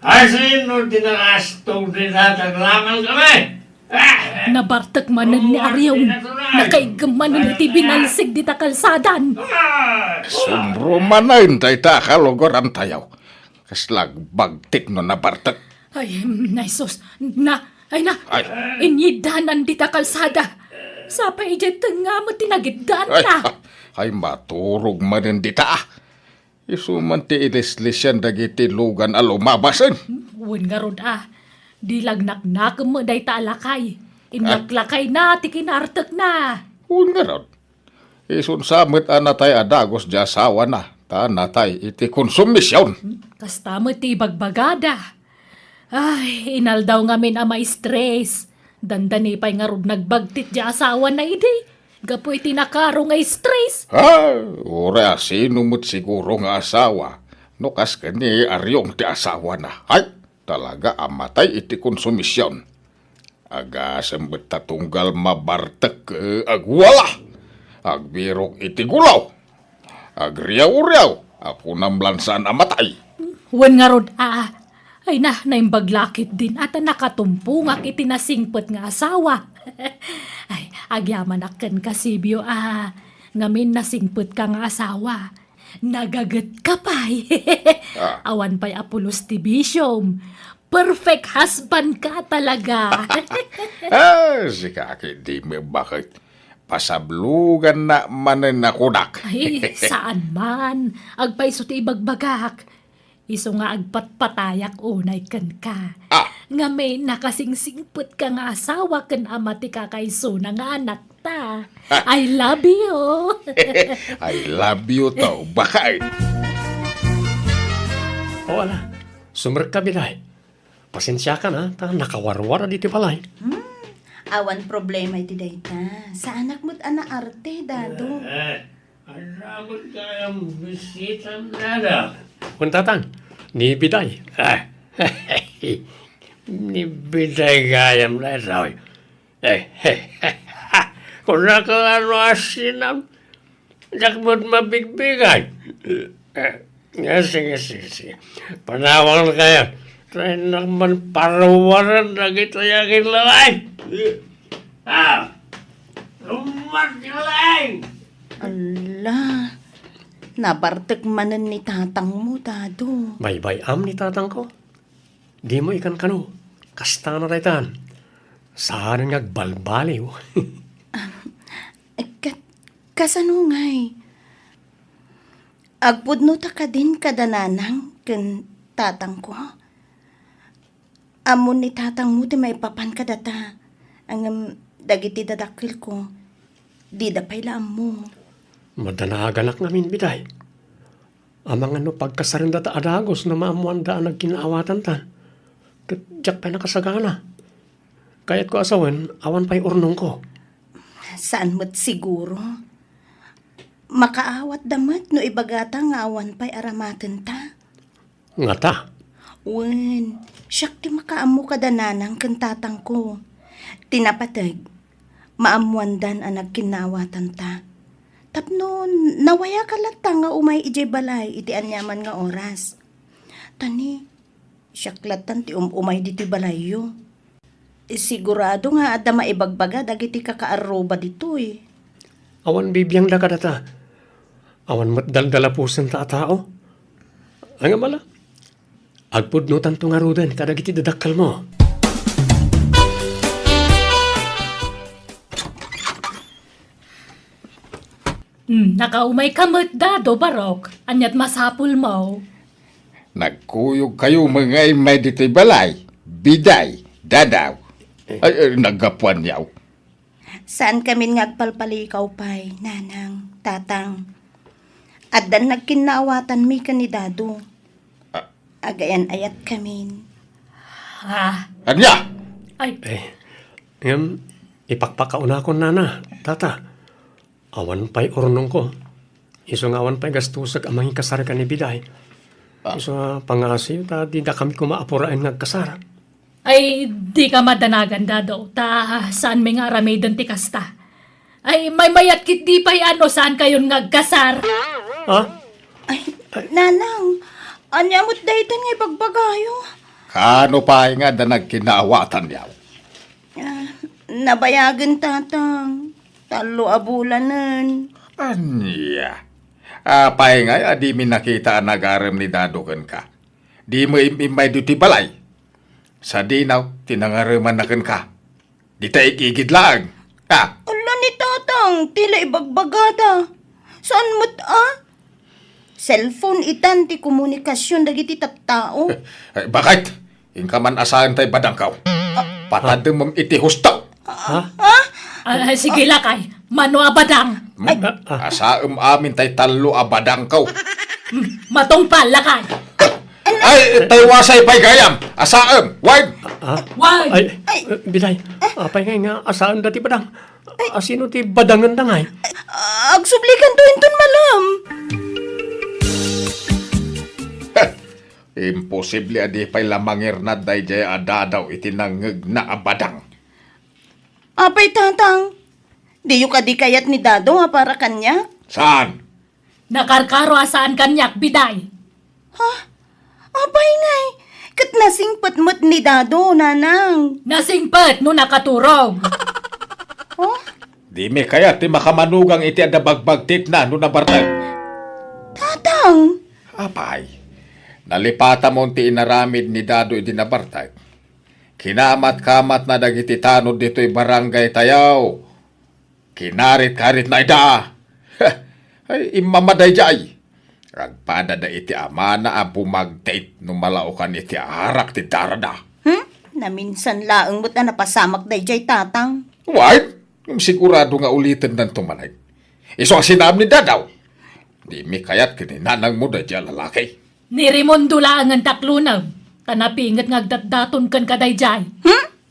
Sino tinakastong dinataglaman kami? Nabartak manan ni Aryaw, nakaigamanan iti binalsig di ta kalsadan. Sumbro manayin tayo ta kalogoran tayo. Kaslag bagtik no nabartak. Ay, naisos, Ay. inyidanan di ta kalsada. Sapa ijay nga mo tinagiddan Ay, na. ay maturog manin di ta. Isuman ti ilislisyan dagiti lugan alumabasan. Uwan nga rod di lagnaknak mo day ta alakay. Inaklakay na, ti kinartak na. Un nga ron. Isun samit anatay adagos di asawa na. Ta natay iti konsumisyon. Kasta mo ti bagbagada. Ay, inaldaw ngamin may stress. Dandani pa'y nga rod nagbagtit di asawa na idi. Gapoy tinakaro nga stress. Ura sino mo't siguro nga asawa. No kas kani aryong ti asawa na. Ay, talaga amatay iti konsumisyon. Aga sembet tatunggal mabartek agwala. Agbirok iti gulaw. Agriyaw-riyaw. Ako namlansan amatay. Wan nga rod ay naimbaglakit din at nakatumpungak itinasingpot nga asawa. Ay, agyaman aken kasibyo ngamin nasingpot ka nga asawa. Nagagat ka pa'y. Awan pa'y Apolos Tibisyom. Perfect husband ka talaga. Si kaki di mo bakit pasablugan na manen na kudak. Ay, saan man? Agpaiso ti ibagbagak. Iso nga agpatpatayak unay kan ka. Nga may nakasingsingput ka nga asawa kan amati kakaiso na nga anak ta. I love you. I love you to. Bakay. O ala, sumrek ka biday. Pasensya ka na, nakawarwara dito balay. Awan problema iti dayta. Sa anak mo't ana arte, dado. Anamot kayang bisitan nada. Kuntatan, ni biday. Ni biday gayam na ito. Kung nakaano asinam, dakmot mabigbigay. Sige. Panawang kayo. Try naman parawaran na kita yakin lalay. Lumat lalay! Ala, nabartek manan ni tatang mo, dado. Bay-bayam ni tatang ko. Di mo ikan kano. Kasta na raytan. Saan nga balbaliw. Kasano ngay? Agpudno ta ka din kadananang ken tatang ko. Amon ni tatang mo ti may papan ka data. Ang dagiti dadakil ko. Di da payla mo. Madanagalak namin biday. Amang ano pagkasarinda ta adagos na maamuan daan nagkinaawatan ta. Katyak pa nakasagana. Kaya't ko asawan, awan pa'y urnong ko. Saan mo't siguro? Makaawat damat no ibagata nga awan pa'y aramaten ta. Nga ta. Wen, siyak ti makaamo kadananang kantatang ko. Tinapatag, maamuandan ang nagkinawatan ta. Tapno, nawaya ka lata nga umay ijay balay, iti anyaman nga oras. Tani, siyak latan ti umay diti balayo. Sigurado nga ada maibagbaga dagiti kakaaroba dito eh. Awan bibiyang laka data. Awan matdaldala pusen ta tao. Ang amala. Agpudnutan to nga ruden kadagiti dadakal mo. Nakaumay kamot dado, Barok. Anyat masapul mo. Nagkuyog kayo mga imay dito'y balay. Biday. Dadaw. Ay, nagapuan yaw. Saan kami ngagpalpalikaw pa'y, nanang, tatang. At dan nagkinaawatan mi kanidado. Agayan ayat kami. Anya? Ay, Ipakpakauna ko nana, tata. Awan pa'y urnong ko. Iso nga awan pa'y gastusag amang kasara ka ni biday. Iso pangasiw, di da kami kumaapurain nagkasara. ay, di ka madanagan dado. Saan may nga ramadan ti kasta. Ay, may mayat kit di pa'y saan kayon ngagkasar. Ha? Ay, nanang, anya mo't daytan nga ipagbagayo. Kano pa nga da nagkinaawatan yaw? Nabayagan tatang. Talo abulanan. Anya. Apay nga, di mi nakita ang nag-aram ni Dadokan ka. Di mo imay duty balay. Sa dinaw, tinangaraman na kan ka. Di tayo ikigid lang. Ala ni tatang, tila ibagbagada. Saan mo't Cellphone itan ti komunikasyon dagiti tattao. Bakit? Ingka man asahan tayo badangkaw. Patadang mong iti hustaw. Sige lakay, mano abadang. Asaam amin tayo talo abadangkaw. Matong lakay. Ay, tayo wasay pa'y gayam. Asaam, wag. Wag! Ay, biday, apay nga asaan dati badang. Asino ti badangan dangay? Agsublikan to inton malam. Imposible adi pa'y lamangir na day jay adadaw itinangag na abadang. Apay tatang, di yung kadikayat ni Dado nga para kanya. Saan? Nakarkaro asaan kanyak, biday. Apay ngay, kat nasingpat mo't ni Dado, nanang. Nasingpet no nakaturog. Di mi kaya ti makamanugang iti adabagbagtit na no nabartag. Tatang, Apay, nalipata mo ti inaramid ni Dado iti nabartag. Kinamat-kamat na dagiti tanod dito'y barangay tayaw. Kinarit-karit na ida. Ay, imamaday jay. Ragpada da iti ama na bumagtate no malaukan iti arak ti darada. naminsan laeng mo't na napasamak day jay tatang. Why? Sigurado nga ulitin ng tumanay. Iso ang sinam ni Dadaw. Di mi kayat kininanang mo da dyan lalaki. Ni Raimundo lang ang taklunaw. Tanapingat ngagdatdaton kan kadayjay.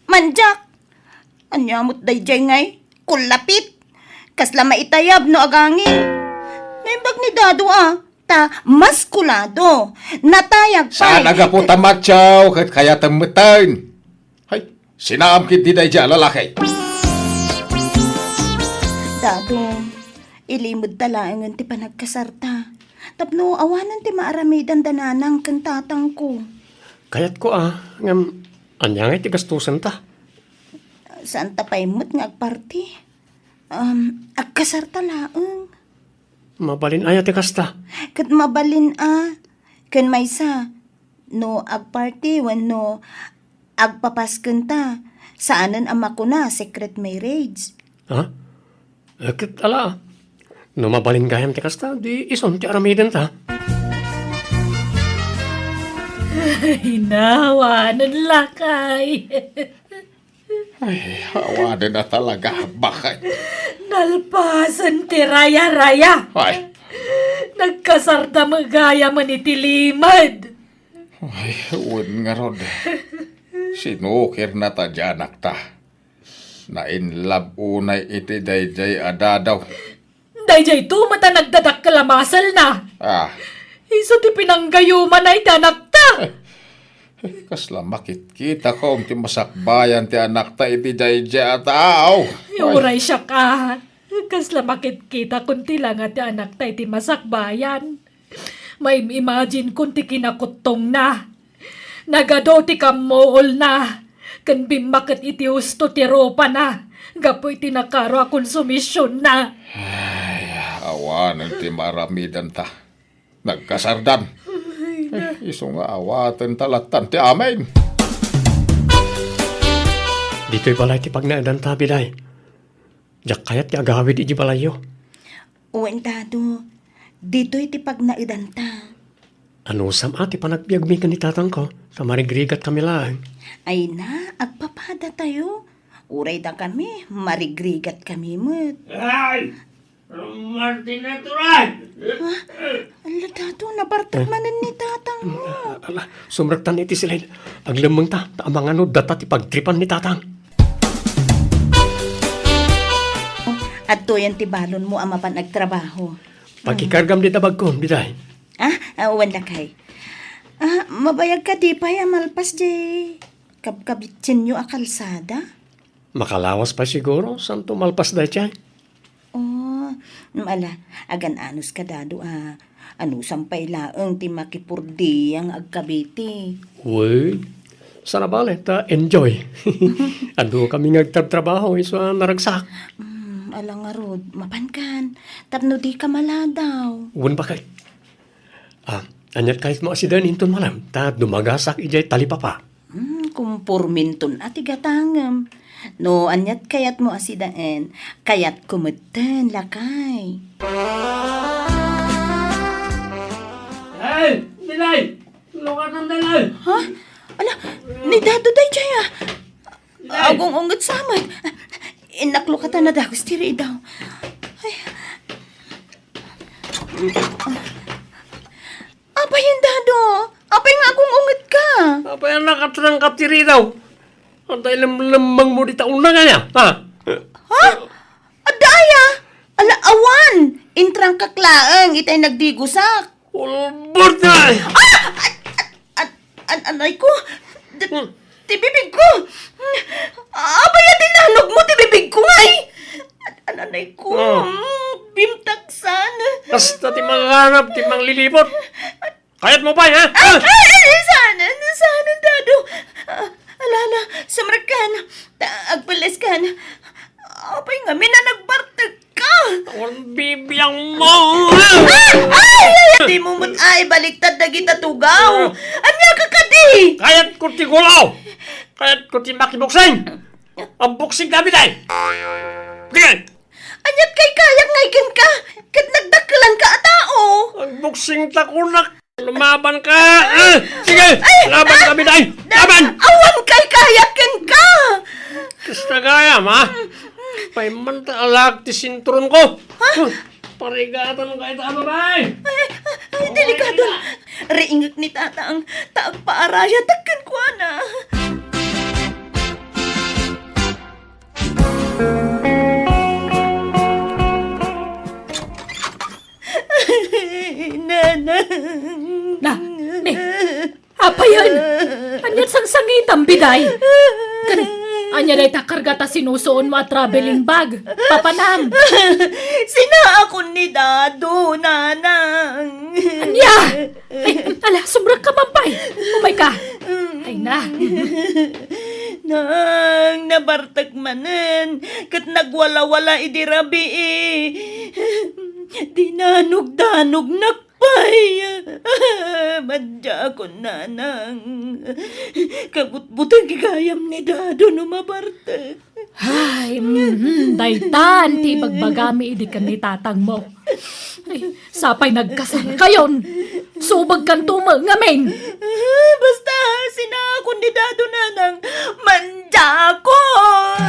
Manjak! Anyamot day jay ngay, kulapit. Kasla maitayab no agangin. Naimbag ni Dado ta maskulado. Natayag pa. Saan aga po tamatsaw kat kaya tamutan? Hay, sinam kit di day dyan lalaki. Dado, ilimod talaangan ti panagkasarta. Tapno awanan ti maaramidan dananang kantatang ko. Kayat ko ngam, anya nga tigastusan ta. Saan tapay mo't nga agparti? Agkasarta laeng. Mabalin aya ti kasta. Kat mabalin kan maysa, no agparti wenno agpapasken ta. Saanan ama ko na secret marriage. Ha? Akit ala. No mabalin gayam ti kasta, di ison ti aramiden ta. Hinawanan lakay. Ay, hawanin na talaga. Bakit? Nalpasan ti raya-raya. Ay, Nagkasarta magaya man itilimad. ay, uwan nga rod. Sinukir na ta dyanak ta. Na in love unay iti dayjay adadaw. Dayjay tu mata nagdadak kalamasal na. Iso ti pinanggayuman ay tanak ta. Kasla makit-kita ko ti masakbayan ti anak ta iti dayjay ataw. Uray siya ka. Kasla makit kita kunti lang at anak tayo ti masakbayan. May imagine kunti kinakutong na. Nagado ti kamool na. Kan bimakit iti usto ti ropa na. Gapoy ti nakaro a konsumisyon na. Ay, awanan ti maramidan ta. Nagkasardan. Iso nga awatan talatan ti amin. Dito'y balay ti pagnaadan ta, biday. Diyak kayat ti agawid iti balayo. Uwan Dado, dito'y ti pagnaidan ta. Ano sam ati panagbiagmi ka ni tatang ko? Sa marigrigat kami lang. Ay na, agpapada tayo. Uray da kami, marigrigat kami mo't. Ay! Martin na turan! Ala Dado, nabartamanan ni tatang mo. Ala, sumraktan iti sila. Aglamang ta, taamang ano, data ti pagtripan ni tatang. At to yan ti balon mo ama pa nagtrabaho. Pagkikargam di tabag ko, biday. Uwan da kay. Mabayag ka di pa malpas di kabkabitsin nyo a kalsada. Makalawas pa siguro, saan tumalpas da siya? Ala, agan anos ka Dado Ano sampay laeng ti makipurdi ang agkabiti. Uy, Sarabalit, enjoy. Ando kami nagtatrabaho, isa naragsak. Alang nga rod, mapankan. Tapno di ka maladaw. Uwan ba kay? Anyat kahit mo asidan inton malam, ta dumagasak ijay talipapa. Kumpurminton at igatangam. No, anyat kayat mo asidaan, kayat kumutan lakay. Hey! Bilay! Lukat ng dalay! Ha? Ala, ni Dado day jaya. Agong ungat samay. Inaklo ka ta na dagos tiri daw. Ay. Apay yung Dado? Apay nga agong ungat ka? Apa yang nakatrang katiri daw? Antay lemang mo di taon na kanya, ha? Ha? Adaya? Ala, awan! Intrang kaklaang, itay nagdigusak. Ulbot na! Anay ko? Tibibig ko! Abay na tinanog mo, tibibig ko ngay! Anay ko? Bimtaksan! Basta ti manghanap, ti manglilipot. Kayat mo pa, ha? Sana, Dado. Alala, sumrakan. Agpalas kan. Abay nga, minanagbartag ka! Ang bibiyang mo! Di mo ay baliktad na kita tugaw! Anya ka kadi! Kayat ko ti gulaw! Kayat ko ti makibuksing! Ang buksing kami tayo! Tingnan! Anyat kay kayak ngaykin ka! Kat nagdakalan ka a tao! Ang buksing takunak! Lumaban ka! Sige! Laban kami tayo! Laban! Awan kay kayakin ka! Kasta gaya, ma! Paimanta alag ti sintron ko! Parigatan ka ito, babay! Ay, delikado! Riingak ni tata ang taag paaraya takkan ko na! Nanang! Na, ni, apa yan? Anyat sang sangitan, biday. Anya day takarga ta sinusuon mo at traveling bag. Papanam. Sina ako ni Dado, nanang! Anya! Ay, ala, sobrang kamampay. Umay ka. Ay na. Nang nabartag manen, kat nagwala-wala idirabi eh. Dinanog-danog nakpay. Madya ako nanang. Kabut-butang gigayam ni Dado no mabartag. Ay, daytan, ti bagbagami idi kan ni tatang mo. Ay, sapay nagkasal kayon. Subag kan ngamin. Basta sinakon ni Dado nanang manjakon.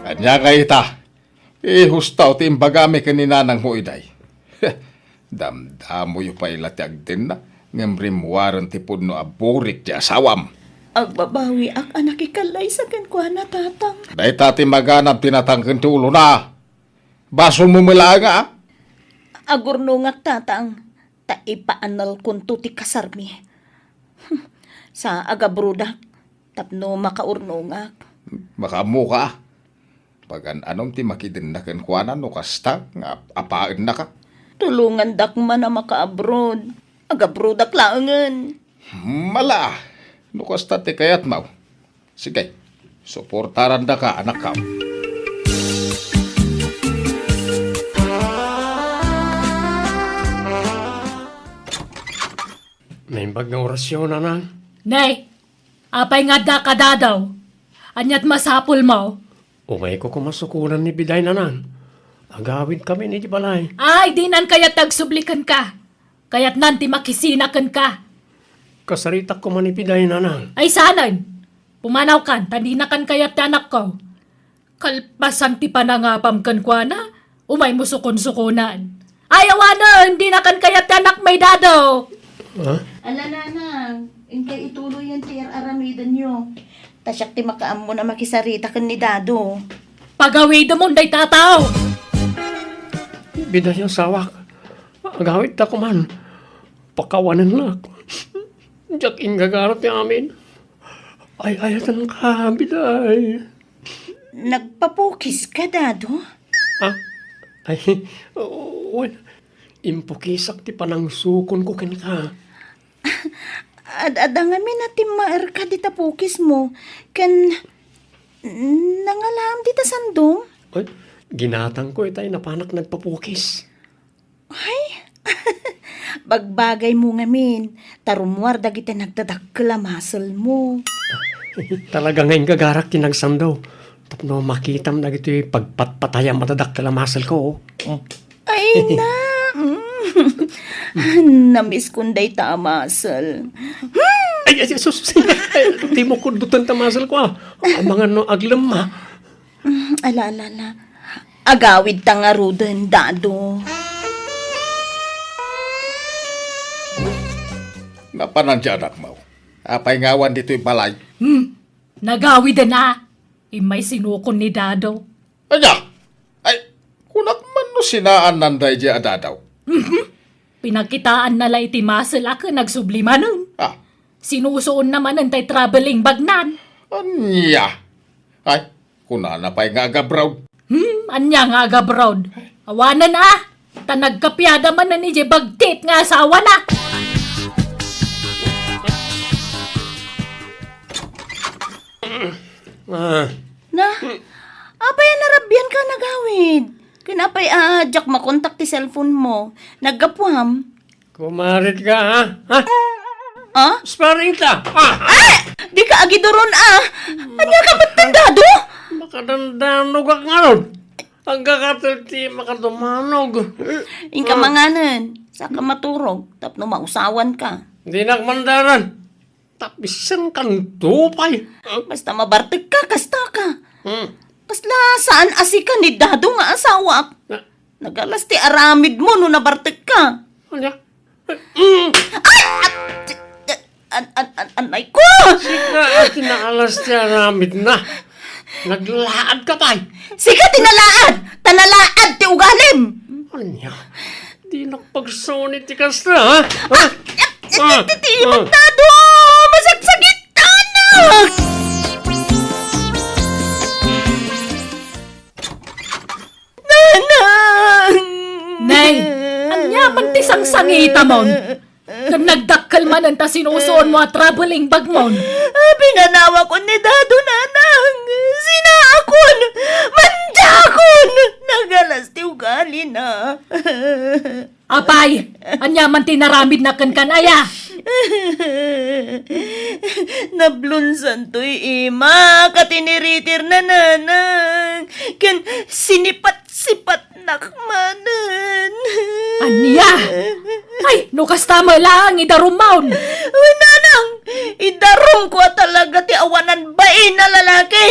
Anya kay ita. Hustaw ti imbagami kaninanang mo iday. Damdamo yung pailatag din na. Ngemrim waran ti puno aburik ti asawam. Agbabawi ak anak ikalay sa kankwa na tatang. Day tati maganap tinatangkan ti ulo na. Basol mo mula nga. Agurnungak tatang. Taipaanal kunto ti kasarmi. Sa agabrudak. Tapno makaurnungak. Makamu ka. Pagan anom ti makidinakan kuanan no kasta nga apaan na ka. Tulungan dak man na maka-abroad. Agabrudak laangan. Mala. No kasta ti kayat mau. Sige. Suportaran da ka anak ka. Naimbag nga orasyon, anang. Nay, apay nga da kadadaw. Anyat masapul mo. Umay ko kumasukunan ni Biday, nanang. Agawin kami ni Balay. Ay, di nan kayat tagsublikan ka. Kayat nanti makisinakan ka. Kasarita ko man ni Biday, nanang. Ay sanan, pumanaw kan, tandi na kan kayat anak ko. Kalpasan ti panangapam kan kwa na, umay musukon-sukunan. Ay awanan, hindi na kan kayat anak may dadaw. Ha? Ala nanang, inkay ituloy yan ti aramidan nyo. Tasyak ti makaam mo na makisarita kan ni Dado. Pagawid mo day tataw. Biday ang sawak. Agawit ta ko man. Pakawanan na ako. Diyak ingagarot ni amin. Ay, ayatan ka, Biday. Nagpapukis ka, Dado? Ha? Ay, well, Impukisak ti panangsukon ko ken ka. Ada nga natin maer ka dita pukis mo. Kan nangalam dita sandong. Ay, ginatang ko itay napanak nagpapukis. Bagbagay mo ngamin. Tarumwar dagiti nagdadakkel muscle mo. Talaga ngayon gagarak tinagsandaw. Tapno makitam na gito pagpatpatayang matadak kalamasal ko. Ay na. Namiss kunday ta muscle. Ay, sus. Di mo kundutan tamasal ko Ang mga no aglam Ala. Agawid ta nga ruden, dado. Napanandya anak mo. Apay ngawan dito'y balay. Nagawid na. Imay sinukon ni Dado. Anya! Ay, kunak man no sinaan nanday di adadaw. Pinagkitaan nala iti muscle ako nagsublima nun. Ah, Sinusuon naman ang tay traveling bagnan. anya! Ay, kunana pa'y nga agabraw. Anya nga agabrod. Awanan Tanagkapyada man na ni Je bagtit nga asawa na. Na, apay narabyan ka nagawid. Kinapay Jack makontak ti cellphone mo. Naggapuham. Kumarit ka, ha? Ha? Ah? Sparring ta! Di ka agidoron Anya ka matandado? Makadandanog ak nga ron. Ang kakatalti makadumanog. Inka manganan. Saka maturog. Tapno mausawan ka. Di nakmandaran. Tapisan kang tupay. Basta mabarteg ka, kasta ka. Hmm. Kasla saan asika ni dado nga asawa. Na- Nagalas ti aramid mo no nabarteg ka. Anya? Anay ko! Sika at tinaalas ti aramid na. Naglaad ka pa'y. Sika tinalaad! Tanalaad ti ugalim! Anya? Di nakpagsunit ti kasta, ha? Ha? Titiimat na do! Masagsagit na! Nanang! Nay, anya man ti sangsangita mon. Kan nagdakkal man ang ta sinusuon mo at traveling bag mon. Pinanawa ko ni Dado, nanang! Sinaakon! Manjakon! Nagalas ti ugali na. Apay, anya man ti naramid na kan aya. Nablunsan to'y ima, katiniritir na nanang. Kan sinipat-sipat nakmanan. Anya? Ay, nukas tama lang, idarumaon. Uy, nanang, idarom ko talaga ti awanan bae na lalaki.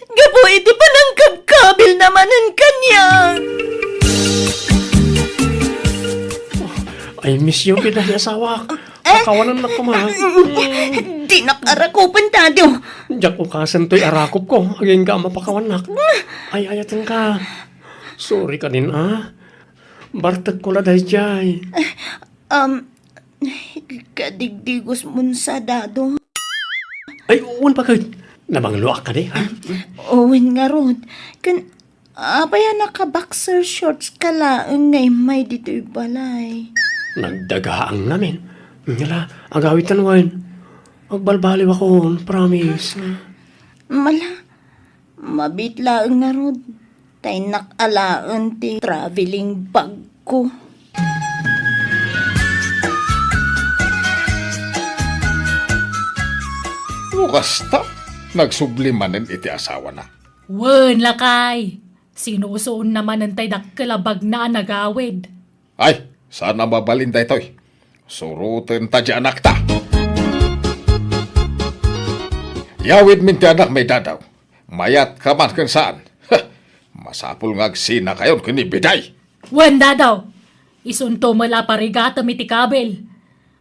Gapo iti pa ng kabkabil naman ang kanya. I miss you, pinay asawa. Pakawanan na kumahal. Di nakarakupan tado. Diyak ukasan to'y arakop ko. Agayin ka mapakawanak. Ay, ayatan ka. Sorry ka din, Bartag ko la dahi jay. Kadigdigos mun sa dado. Ay, uwan pa kayo. Nabangluak ka di, ha? Owen nga rod. Kan, apaya naka-boxer shorts ka laang ngay may dito'y balay. Nagdagaang namin. Ngala, agawitan wain. Magbalbaliw ako, promise. Mala, mabitlaang nga rod. Tay nakalaan ti traveling bag ko. Bukasta, nagsublimanin iti asawa na. Wen lakay. Sinusuon naman ang tay dakkalabag na nagawid. Ay, sana mabalin da ito'y. Suruten ta di anak ta. Yawid min ti anak may dadaw. Mayat ka man kan saan. Masapul nga agsina kayon kini biday. Wen Dadaw. Isunto mala parigata miti kabel.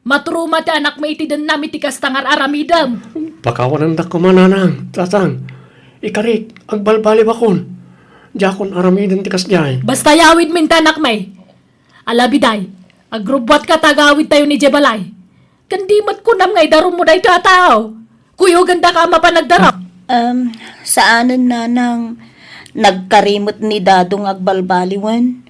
Matruma ti anak may itidan na miti kastangar aramidam. Pakawanan da ko mananang, tatang. Ikarik, agbalbaliw akon. Diakon aramidan tikas jay. Basta yawid min tanak may. Alabiday, agrubwat ka tagawid tayo ni Jebalay. Kandimat ko nam ngay darum mo day tatao. Kuyo ganda ka mapanagdarap. Saanan nanang nagkarimot ni Dadong agbalbaliwan?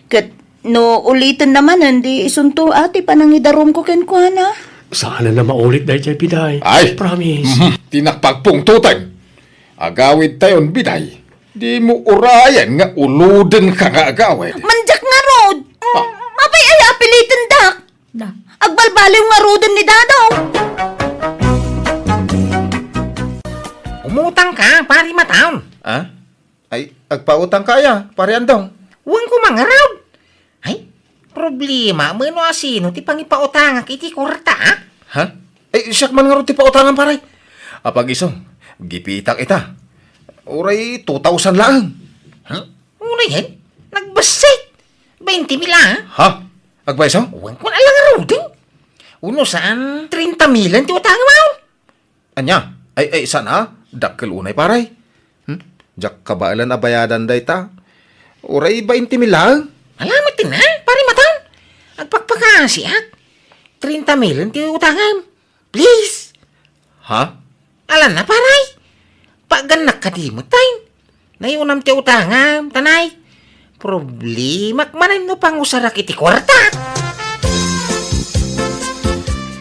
Kat No, ulitin naman, hindi isunto ati panangidarom ko ken kuana. Sana na maulit dahil siya, Biday. Ay! Promise. Tinakpagpungtutan. Agawid tayon, biday. Di mo urayan nga uluden ka nga agawid. Manjak nga, Rod. Abay ay apilitin dak. Na, Agbalbaliw nga rodon ni Dadaw. Umutang ka, pari mataon. Ah? Ay, agpautang kaya, pare andong. Huwag ko mangaraw. Ay, problema, mano asino, ti pangipautang iti kurta, ha? Ha? Ay, siyak man nga rin ti pautangan, pare. Apag isong, gipitak ita. Uray, 2,000 lang. Huh? Una yan, nagbasit. 20 mila, ha? Ha? Agbay isong? Huwag ko na lang araw din. Uno saan, 30 milan ti utang mo. Anya? Ay, sana? Dakkel unay, pare. Jak kabailan na bayadan day ta. Uray, 20 mil lang. Alamat din, ha? Pari mataon. Agpagpakasi, ha? 30 milan ti utangan. Please. Ha? Alam na, paray. Paganak ka di mo, tayo. Nayunam ti utangan, tanay. Problema, manan mo pang usarak iti kwarta.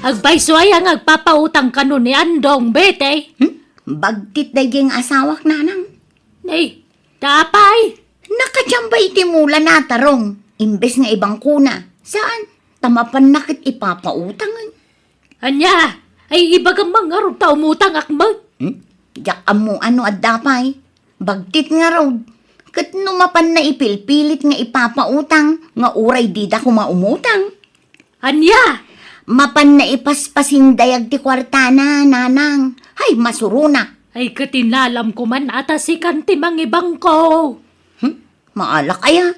agbay suay ang agpapautang kano ni Andong, bete. Bagtit daging asawak nanang. Nay, tapay. Nakachamba iti mula na tarong. Imbes nga ibang kuna. Saan? Tamapan nakit ipapautangan. Anya, ay ibagang mga ruta umutang akmag. Jak amo ano at dapay. Bagtit nga raw. Kat numapan na ipilpilit nga ipapautang. Nga uray dida ko maumutang. Anya, Mapan na ipaspasin dayag ti kwartana, nanang. Hay, masuruna. ay katinalam ko man ata si kanti mangibang ko. Maala kaya.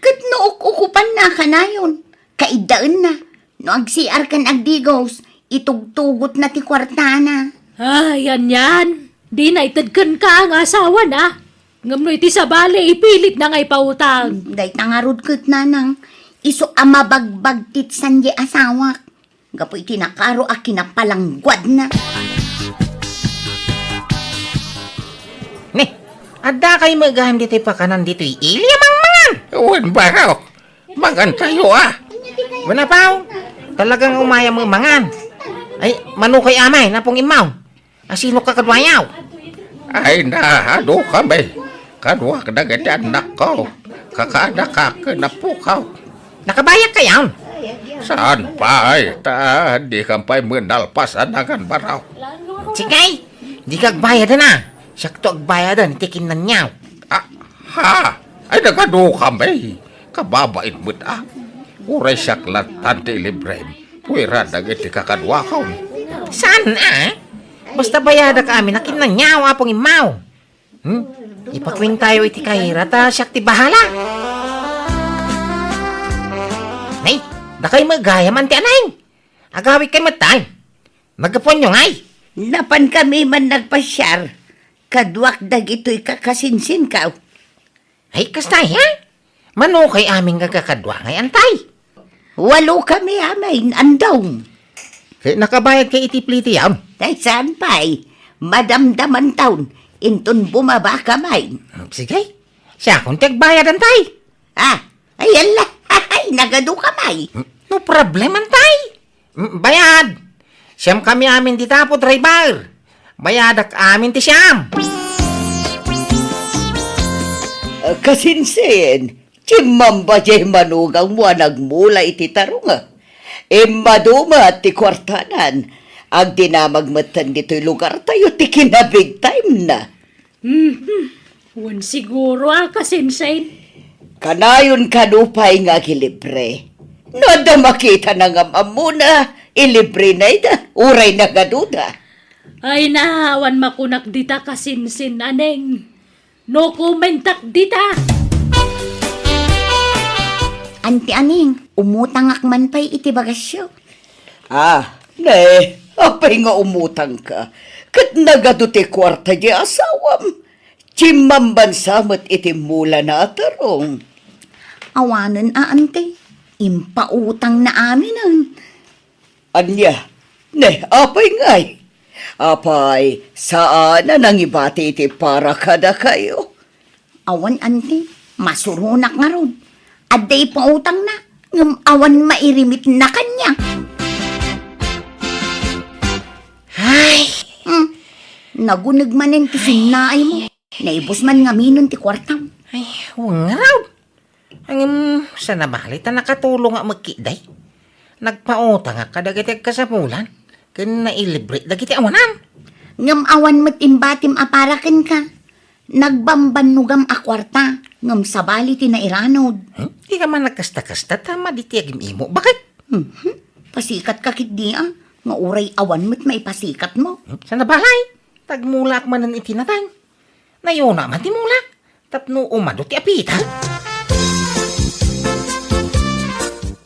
Kat nuuk-ukupan na ka na yun. Kaidaan na. No agsiar kan agdigos, itugtugot na ti kwartana. Ay, yan. Di na itadkan ka ang asawa na. Ngamno iti sa bale, ipilit na ngay pautang. Day tangarod kat nanang. Iso amabagbag tit sanje asawak. Gapoy tinakaro a kinapalangguad na. Ne, ada kayo magaham dito pa kanan dito ili amang mangan. Uwan ba raw? Magan tayo, ah. Wala pa, talagang umaya mo mangan. Ay, manukay amay na pong imaw. Asino ka kadwayaw? Ay, nahado kami. Kanwa ka na anak ko. Kakada ka kinapukaw. Nakabayag ka yan. Saan pa ay? Di kampay menalpasan akan baraw. Sige, di kagbayad na. Sakto agbayadan, tikin na niyaw. Ah, ha? Ay, nagado kami. Kababait mo ta. Uray saklat tante librem. Puwira nagiti kakadwakaw. Saan na? Basta bayada ka amin, nakin na niyaw apong imaw. Ipakwin tayo iti kahira, ta siyak ti bahala. Nay, dakay magayam anti anay. Agawit kay matay. Magapon nyo ngay. Napan kami man nagpasyar. Kadwakdag ito'y kakasinsin ka. Ay, kastay ha? Mano kay aming gagakadwa ngay antay. 8 kami amain andong. Kaya nakabayad kay itipliti yan. Tay saan pa'y? Madamdaman taon. Intun bumaba kamay. Sige, siya kung tagbayad antay. Ayan la. Ay, nagado kamay. No problem antay. Bayad. Siyam kami amin di tapo driver. Bayadak amin ti siyam. Kasinsin, chimamba jay manugang mo nagmula iti tarunga. Maduma at ti kwartanan. Ang dinamagmatan dito'y lugar tayo ti kinabig time na. Wan siguro kasinsain. Kanayon kanupay nga gilibre. No da makita na nga mamuna, ilibre na ita, uray na gaduda. Ay nahawan makunak dita kasinsin aneng. No komentak dita. Anti aning, umutang akman pa'y iti bagasyo. Ne, apay nga umutang ka. Kat nagaduti kwarta di asawam. Chimamban samot iti mula na atarong. Awanan ante, impautang na amin ang. Anya, ne, apay ngay. Apay, saan na nangibati iti para kada kayo? Awan ante, masurunak nga rod. Aday pautang na, ngam awan mairimit na kanya. Ay, Nagunag manin ti sinnaay mo. Naibos man nga minon ti kwartam. ay, huwag nga raw. Ang sa nabalit na nakatulong nga magkiday. Nagpautang nga kadagitag ka sa pulan. Kaya nailibre dagiti awanan. Ngam awan mo't imbatim aparaken ka. Nagbambanugam a kwarta. Ngam sabali ti nairanod. Di ka man nagkasta-kasta, tama di tiyagim imo. Bakit? Pasikat ka kit di ah. Nga uray awan mo't maipasikat mo. Sa nabalay, tagmulak man ang itinatang. Nayuna man ti mulak. Tapno umado ti apita.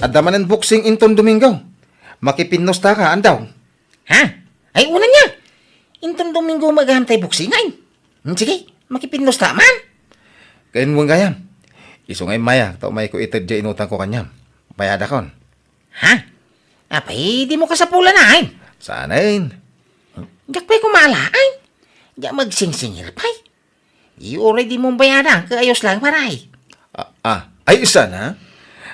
Adaman ang boxing inton Domingo. Makipinnosta ka, andaw. Ha? Ay, una niya. Intong Domingo maghahantay buksingay. Sige, makipinlosta man. Kain mo gayam. Isungay maya, tao may ko itad dya inutang ko kanyam. Bayada kon. Ha? Apay, di mo kasapulan na ay. Sanain. Diyak pa'y kumalaan. Diyak magsingsingir pa'y. Iuray di mong bayaran, kaayos lang paray. Ay isa na.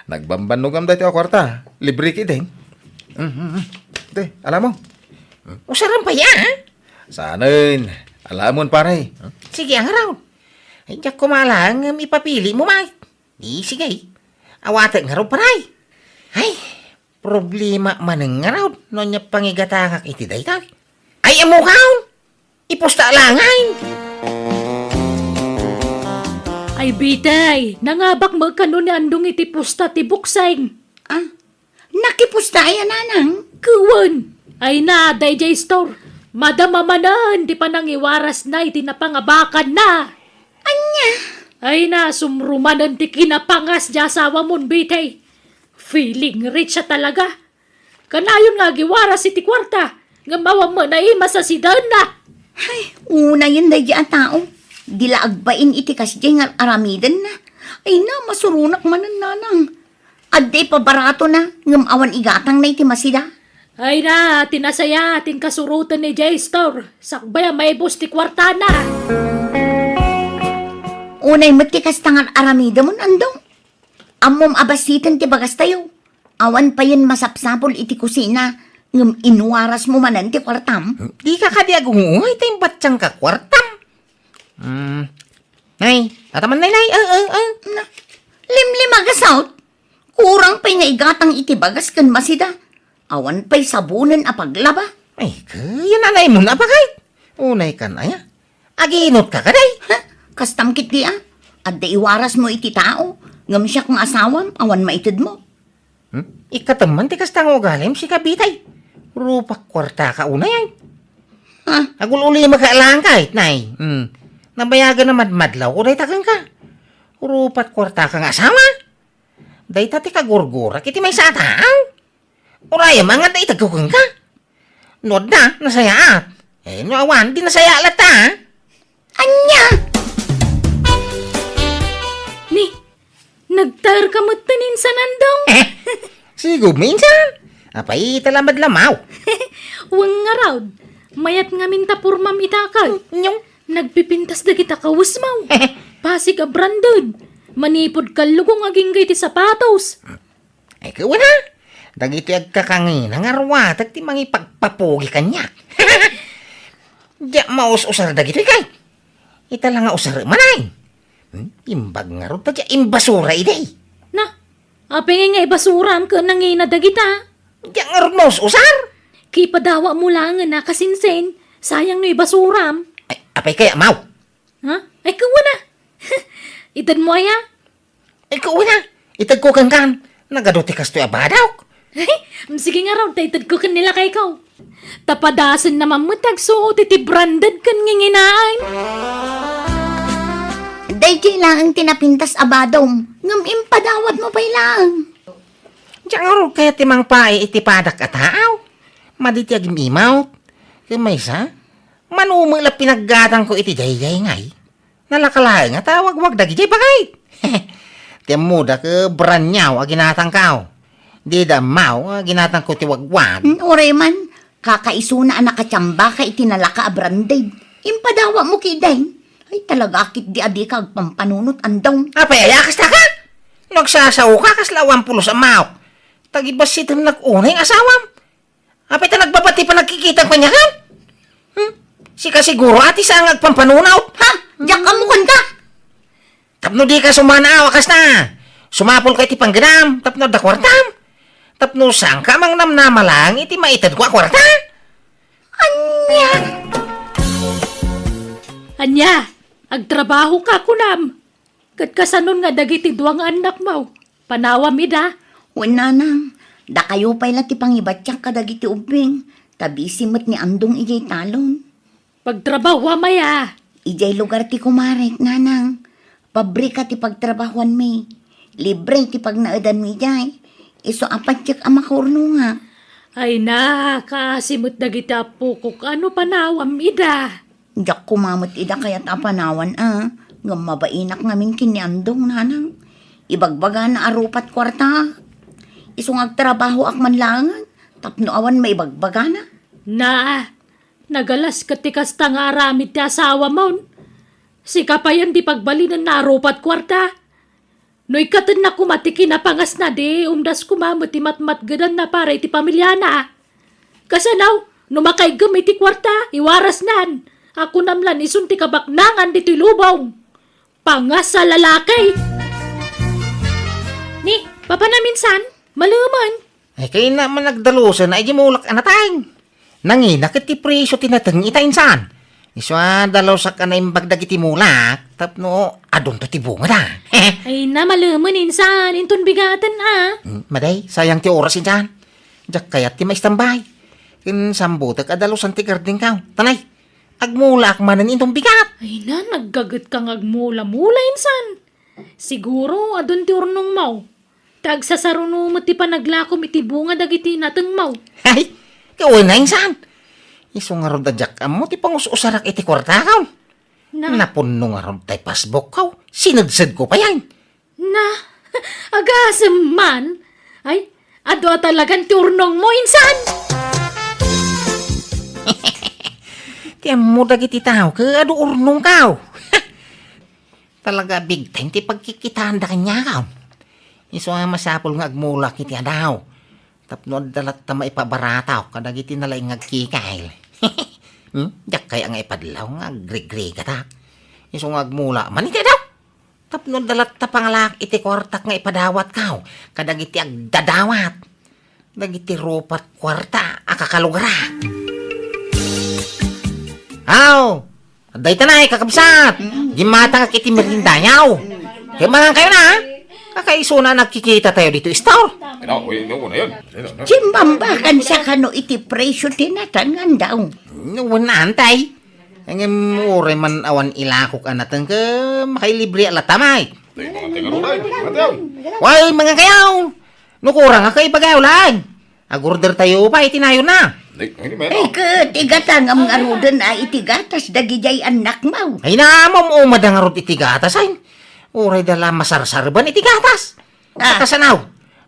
Nagbambanugam dati ako kwarta. Libre ki din. Te, alam mo. Usaran pa ya, ha? Sanain. Alamon paray. Sige, ang araw. Ay, diyak kumalaan, ipapili mo, Mike. Di, sige. Awatan nga raw paray. Ay, problema man ang araw. No niya pangigatangak iti daytag. Ay, amukaw. Ipusta langain. Ay bitay, nangabak mo kano ni andong iti pusta ti bukseng. Ah, nakipusta yan nanang. Kuwan, ay na, dayjay store. Madamamanan, di pa nang iwaras na iti napangabakan na. Anya? Ay na, sumrumanan ti kinapangas di asawa mon bitay. Feeling rich siya talaga. Kanayon nga giwaras iti kwarta, nga mawam mo na ima sa sidan na. Ay, una yun dahi ang tao. Dila agbain iti kasjay nga aramidan na. Ay na, masurunak manan nanang. Adde pa barato na, ngam awan igatang na iti masida. Ay na, tinasaya ating kasurutan ni J-Store. Sakbay may bus ti kwarta na. Unay matikas tangan aramida mo nandong. Amom abasitan ti bagas tayo. Awan pa yun masapsapol iti kusina. Ngam inuwaras mo manan ti kwartam. Di ka kadiagungungay tayong batsyang kakwartam. Nay, ataman nay. Na, limlim agasaut. Kurang pa'y nga igatang iti bagas kan masida. Awan pa'y sabunan a paglaba. Ay, kaya nanay mo na bakay. Unay ka na ya. Aginot ka kaday. Ha? Kastam kit di ah. Adda iwaras mo iti tao. Ngam siya kung asawam, awan maitid mo. Ikataman ti kastang ugalim si kabitay. Rupak kwarta ka unay ay. Ha? Agululi makailangan kahit nay. Nabayagan na madmadlaw ko day takang ka. Rupat kwarta ka nga asawa. Day tati ka gurgura kiti may sa tao. Uraya mga day tagkukang ka. Nod na, nasayaat. No awan, di nasaya alata. Anya! Ni, nagtar ka matanin sa nandong. Sigo minsan. Apay talamad lamaw. Wang nga raw, mayat nga mintapurmam itakal. Nyong. Nagpipintas na kita kawusmaw. Pasig a branded. Manipod kalugong aging ti sapatos. Ay kawana. Dagiti agkakangin ang arwa. Tagti mangi pagpapugi kanya. Diya maus-usar dagiti kay. Ita lang nga usar manay. Imbag nga ro. Tagya imbasura iday. Na, apeng nga ibasuram ka nangina dagita. Diya nga ro maus-usar. Kipadawa mo lang nga nakasinsen. Sayang no ibasuram. Ay, apay kaya mau. Ha? Ay kawana. Itad mo aya. Ay kawana. Itag ko kangkan. Nagaduti kastoy abadaw. Sige nga raw, taitad ko kanila kay ikaw. Tapadasan naman mo tagsuot iti branded kan nginginaan. Dayjay lang ang tinapintas abadom. Ngam impadawat mo pa lang. Diyan nga ro kaya timang pae iti padak at haaw. Maditiag imimaw. Kaya may isa. Manumula pinaggatang ko iti jay-jay ngay. Nalakalahay nga tawag-wag dagi jay bagay. Tiyam muda ke branyaw a ginatang kao. Di da mau a ginatang ko ti wagwag. Oray man, kakaisuna ang nakatsamba ka itinalaka a branded. Impadawa mo kiday. Ay talaga akit di adi kag pampanunot andong. Apay ayakas ta ka? Nagsasaw ka kaslawan pulos amaw. Tagibasit ang nag-unay asawam. Apit na nagbabati pa nagkikita ko niya kan? Sika siguro ati sa ang agpampanunaw. Ha? Diyak ka mo kanda. Tapno di ka sumana wakas na. Sumapol ka iti pangganam. Tapno da kwartam. Tapno sang ka mang namnamalang iti maitad ko a kwarta. Anya, agtrabaho ka kunam. Kat kasanon nga dagiti duwang anak mo. Panawa mida. Wala nang. Da kayo pa ila ti pangibatyak kadagiti ubing. Tabisimot ni Andong ijay talon. Pagtrabaho maya. Ijay lugar ti kumarek, nanang. Pabrika ti pagtrabahuan mi. Libre ti pagnaadan mi jay. Iso apat yak amakurno nga. Ay na, kasimot dagiti apukok. Ano panawam ida? Diyak kumamot ida kaya't apanawan Nga mabainak ngamin kiniandong, nanang. Ibagbaga na arupat kwarta. Isong agtrabaho ak manlangan. Tapno awan may ibagbaga na. Na, nagalas katikas tang aramid ti asawa mo. Sika pa yan di pagbalinan na arupat kwarta. No'y katan na kumatiki na pangas na di, umdas kumamot ti matmatgadan na para iti pamilya na. Kasanaw, numakay gamit ti kwarta, iwaras nan. Ako namlan isun ti kabaknangan di ti lubong. Pangas sa lalaki. Ni, papa na minsan, maluman. Ay kayo naman nagdalusan na ijimulak anatang. Nanginak iti preso tinatang itainsan. Iswa dalaw sa kanaimbag dagiti mulak, tapno adon to ti bunga da. Ay na maluman insan, intun bigatan Maday, sayang ti oras insan. Diyak kayat ti maistambay. Kin sambutak adalusan ti garding kaw. Tanay, agmulak manan intong bigat. Ay na, naggagat kang agmula-mula insan. Siguro, adun ti urnong mau. Tagsasaruno mo ti panaglakom iti bunga dagiti natang mau. Ay, kawin na insan. Iso nga ron da jak amo ti pangus-usarak iti kwarta kaw. Na, Napunno nga ron tay pasbok kaw. Sinadsad ko pa yan. na, agasam man. Ay, ado talagang ti urnong mo insan. Ti amo dagiti tao ka adu urnong kaw. Talaga big time ti pagkikitaan da kanya kaw. Iso nga masapol nga agmulak iti adaw. Tapno dalat ta maipabarataw kadagiti nalay nga agkikail. Diyak kaya nga ipadlaw nga agri-gri katak. Iso nga agmula man iti adaw. Tapno dalat ta pangalak iti kwartak nga ipadawat kaw kadagiti agdadawat. Dagiti rupat kwarta akakalugara. Aw! Aday tanay kakabsat. Gimata nga kiti merindayaw. Kaya mangang kayo na ha? Kakaiso na nagkikita tayo dito, store. Ano, na yun. Simbambakan sa kano iti presyo tinatangan daw. Wanaan tay. Ang mure man awan ilakok anatan ka makailibre alatamay. Way, mga kayaw. Nukurang nga kayo pagayaw lang. Agorder tayo pa, itinayo na. Tigatang ang arudan ay itigatas dagijay anak mo. Ay na, umad ang arot itigatas ay. Uray dala masarsarban itigatas. Kasanaw,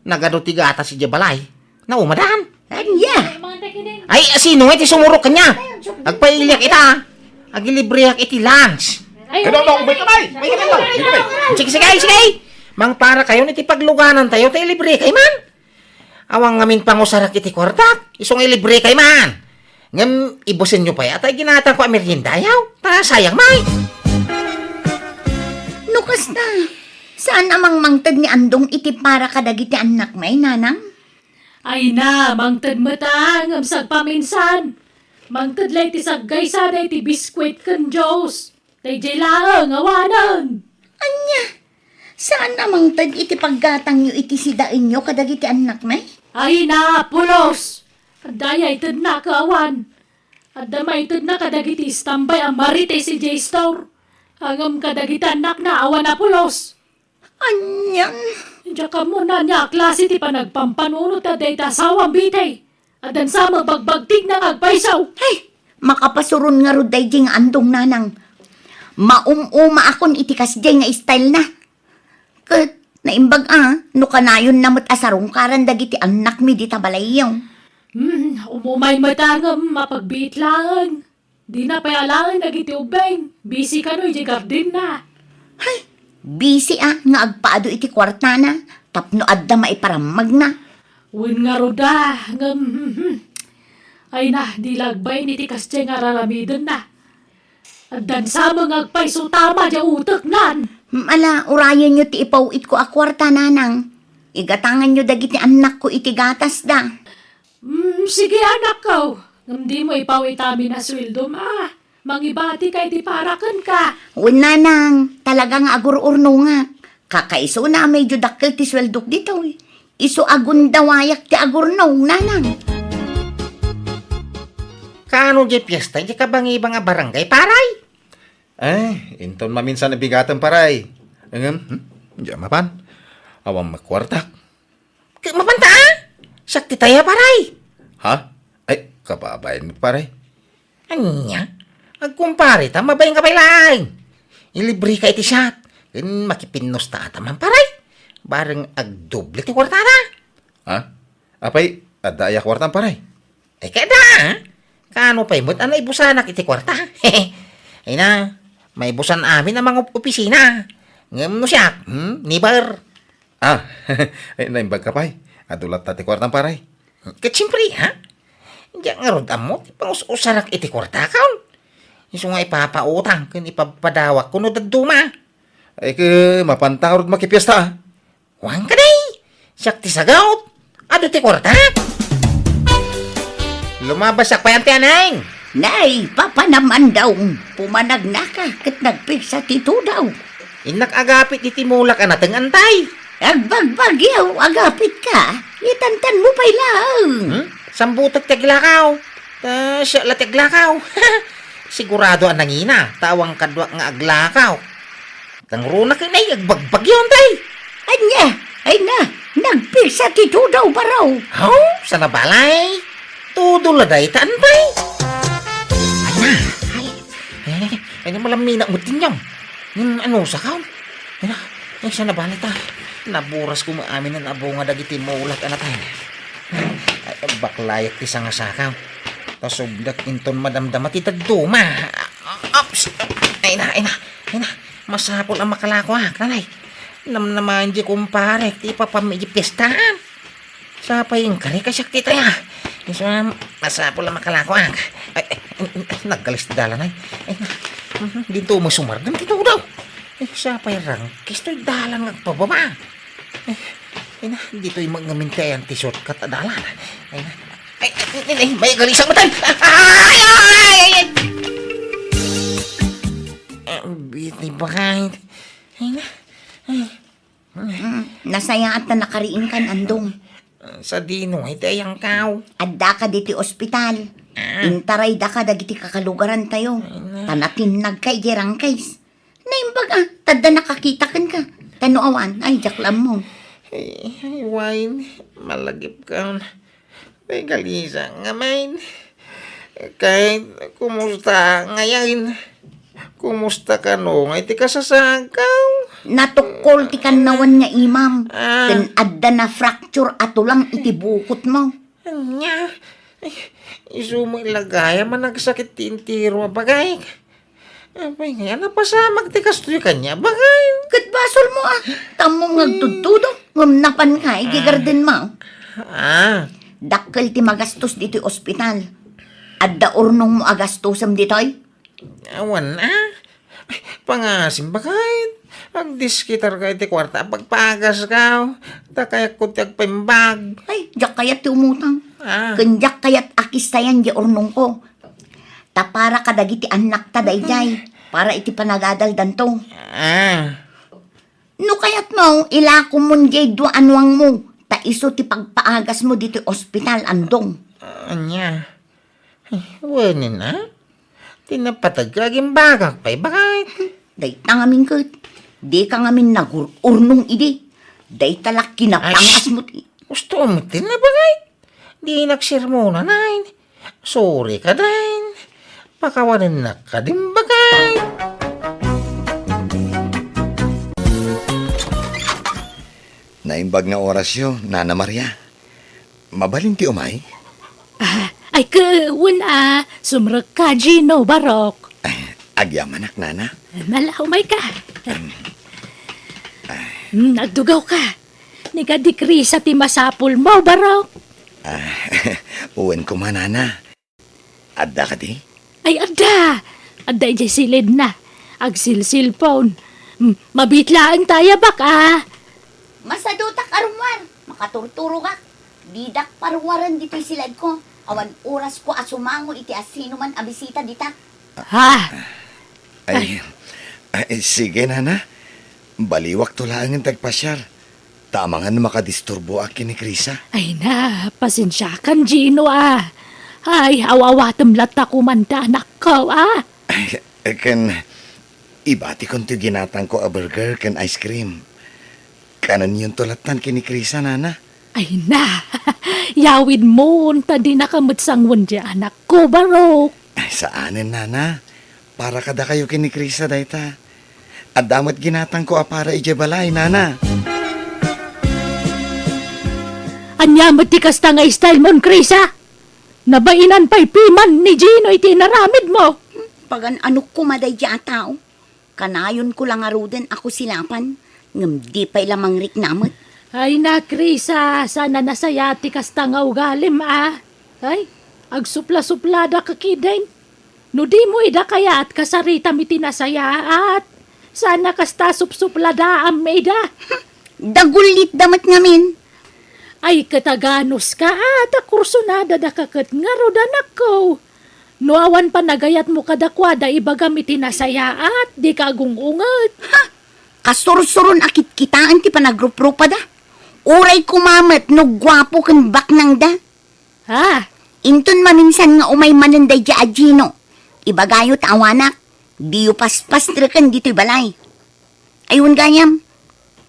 nagado tigatas si Jabalay. Naumadahan. Anya? Ay, sino nga iti sumurok kanya? Agpailyak ita. Agilibriyak iti lunch. Ay, May kamay! Sige. Mang para kayo niti pagluganan tayo, tayo libre kay man. Awang ngamin pangusarak iti kwartak, isong ilibre kay man. Ngam, ibusin nyo pa yata, ginatang ko merienda yaw. Ta, sayang may. Nukas na. Saan amang mangtad ni Andong iti para kadagiti anak may nanang? ay na, mangtad matang, am sagpaminsan. Mangtad lay ti saggay sa day ti biskwit kan Diyos. Tay jay laang, awanan. Anya? Saan amang tad iti paggatang nyo iti sidain nyo kadagiti anak may? Ay na, pulos. Adaya itad na kaawan. Adamay itad na kadagiti istambay ang marite si J-Store. Hangam kadagiti anak na awan na pulos. Anyan? Diya ka muna niya, klase ti panagpampanunot at day tasawang bitay. Adan sa mabagbagtig na agpaisaw. Hey, makapasurun nga ruday di nga andong nanang. Maumuma akon iti kasjay nga style na. Kat, naimbag no kanayon namot asarong karan dagiti anak mi di tabalayaw. Umumay matangam, mapagbiit lang. Di na payalangan nagiti ubeng. Busy ka no, di gardin na. Hay, Busy nga agpaado iti kwartana, tapno adda maiparamag na. Wen nga roda, ay na, di lagbay ni ti kasya nga raramidon na. At dan sa mga agpay so tama di utak nan. Ala, urayan nyo ti ipauit ko a kwarta nanang. Igatangan nyo dagiti anak ko iti gatas da. Sige anak ko. Hindi mo ipawit amin na sweldo mangibati kay di parakan ka. Wen nanang, talagang agur-urno nga. Kakaiso na medyo dakkel ti sweldok dito eh. Iso agun dawayak ti agurno, nanang. Kano di piyesta, di ka bang ibang barangay, paray? Inton maminsan nabigatan paray. Diyan mapan. Awang makwartak. Mapanta, sakti tayo, paray. Ha? Ay, kababayan mo paray. Anya, agkumpare ta, mabayang ka pailaing. Ilibre ka iti shot. Makipinos ta ataman, paray. Bareng agdoble ti kwartada. Ha? Apay, adaya kwartan paray. Ay kada, kano pa imot, ano ibusanak iti kwarta? Ay na, may busan amin ang mga opisina. Ngam no siya, nibar. Ay, naimbag ka pay. Adulat tati kwartan paray. Katsimpri, ha? Diyan nga rod amo, pang-usarak iti kwarta kaon. Iso nga ipapautang, kun ipapadawak kuno dagduma. Ay, ke mapantang rod makipiyesta. Wang ka day, siyak ti sagaut. Ado ti kwarta. Lumabasak pa yan ti anay. Nay, papa naman daw. Pumanag na ka, kat nagpigsa tito daw. Inak agapit iti mulak anateng antay. Agbagbagyaw, agapit ka. Itantan mo pa'y lang. Sambutot tiaglakaw. Siya la tiaglakaw. Sigurado ang nangina, tawang kadwa nga aglakaw. Tangruna ka na agbagbag yun, tay. Anya, ay na, nagpigsa tito daw baraw. Sa nabalay. Tudol la day taan, tay. Ay, malamina mo din yung. Ano sa kaon? Ay, sa nabalay ta. Naburas ko maamin ng abunga dagiti mulak anatay. Ay, baklayak ti sangasakaw. Tasubdak inton madamdamat itagduma. Ops! Ay na. Masapol ang makalako ha, kanay. Naman di kumpare, ti papamili pestahan. Sapay yung kari kasyak ti tayo. Iso na, masapol ang makalako ha. Ay, naggalis ti dala na. Ay, dito mo sumargan dito daw. Ay, sapay rangkis to'y dalan nagpababa. Ay na, dito'y magamintayan ti shortcut na dalan. Ay na. Ay, may galisang matan! Ay! Bitay bakit? Ay na. Nasaya at na nakariin kan andong. Sa dino, ay tayang kaw. Adda ka diti ospital. Intaray da ka dagiti kakalugaran tayo. Tanatin nagkay gerang kays. Naimbag tadda nakakita kan ka. Tanuawan, ay jaklam mo. Ay, wine, malagip ka. Ay, galisa nga main. Kahit kumusta ngayon. Kumusta ka no? Ay, ti kasasagaw. Natukol ti kanawan nga imam. Ken adda na fracture ato lang iti bukot mo. Anya, isu mo ilagaya man nagsakit ti intiro bagay. Abay, nga napasamag ti kastoy kanya bagay. Kat basol mo Tamong nagtutudo. Ngumnapan ka, igigarden mo. Dakkel ti magastos dito ospital. Adda urnong mo agastusam ditoy. Awan pangasim bagay. Agdiskitar ka iti kwarta. Pagpagas ka. Takaya ko ti agpaimbag. Ay, jak kayat ti umutang. Kenjak kayat akistayan di urnong ko. Tapara kadagiti anak ta dayjay. Para iti panagadaldan to. No kayat mo, ilako mon jay do anwang mo. Taiso ti pagpaagas mo dito ospital andong. Anya. Wanin na. Tinapatag kaging bagak pa'y bakit? Day tangamin kat. Di ka ngamin nagurnong idi. Day talak kinapangas mo ti. Gusto mo din na bagay? Di nagsir mo na nain. Sorry ka din. Pakawanin na ka din bagay. Naimbag na orasyo, Nana Maria. Mabalin ti umay? Ay kawan sumrag ka Gino Barok. Agyamanak, Nana. Malaw may ka. Nagdugaw ka. Ni ka di Krisa ti masapul mo, barok. Uwan ko man, Nana. Adda ka di? Ay, ada. Ada ijay silid na. Agsil-silphone. Mabitlaan tayo baka. Masadutak arumar, makaturturo ka. Didak parwaran dito'y silad ko. Awan oras ko asumango iti asino man abisita dita. Ha? Ay, sige, Nana. Baliwak to lang ang tagpasyar. Tama nga na makadisturbo akin ni Krisa. Ay na, pasensya kan Gino ah. Ay, awawatam lata kumanda anak ko ah. Kan, ibati kong to ginatang ko a burger kan ice cream. Kanan yung tulatan kini Krisa, Nana. Ay na, yawid mo, tadi nakamutsang wundya anak ko, barok. Ay, saanin, Nana? Para kada kayo kini Krisa, dayta. At damat ginatang ko a para ijebalay, Nana. Anya matikas ta nga style mon, Krisa. Nabainan pa'y piman ni Gino iti naramid mo. Pagan ano ko maday di tao. Kanayon ko lang aruden ako silapan. Ngam di pa'y lamang rik namot. Ay na, Krisa, sana nasayati kas ta nga ugalim ah. Ay, agsupla-suplada ka kidain. No di mo ida kaya at kasarita mi tinasaya at sana kasta supsuplada am ida. Dagulit damat ngamin. Ay kataganos ka at kursunada da kakat nga rodanak ko. Nuawan pa nagayat mo kadakwada ibagam itinasaya at di kagungungat. Kasursuron akit kitaan ti panagrup-rupa da. Uray kumamat no gwapo kan bak nang da. Ha? Inton maminsan nga umay mananday di Gino. Ibagayot awanak. Diyo paspastrikan dito'y balay. Ayun gayam.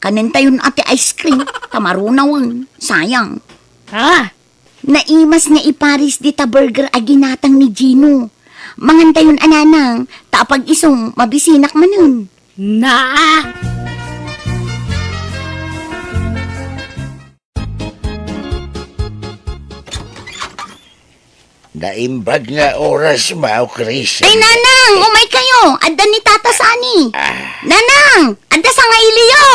Kanin tayo ati ice cream. Kamarunawan. Sayang. Ha? Naimas nga iparis dita burger aginatang ni Gino. Mangantayon ananang. Tapag isong mabisinak manun. Naa! Naimbag nga oras mo, Krisa. Ay, nanang! Umay kayo! Adda ni Tata Sani! Nanang! Adda sa nga iliyo!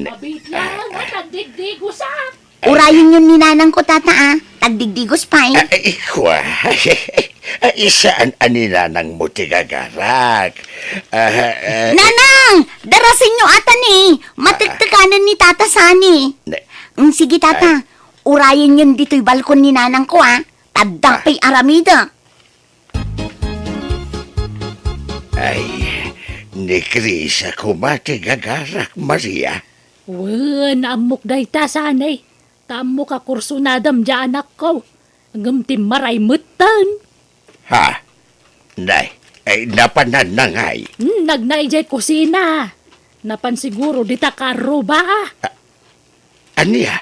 Mabit lang at nagdigdig usap. Urayin yun ni nanang ko, Tata, ah. Tagdigdigos pa, eh. Ay, kwa. Isaan aninanang mo tigagarak. Nanang! Darasin nyo ata ni. Matigtaganan ni Tata Sani. Sige, Tata. Urayin yun dito'y balkon ni nanang ko, ah. Taddak pa'y aramida. Ay, ni Krisa kumatigagarak, Maria. Wen, amok day ta sanay. Tamo ka kursunadam dya anak ko. Hanggang timaray mutan. Ha? Nay, ay napanan na ngay. Nagnaijay kusina. Napan siguro di ta karo ba ah. Aniya?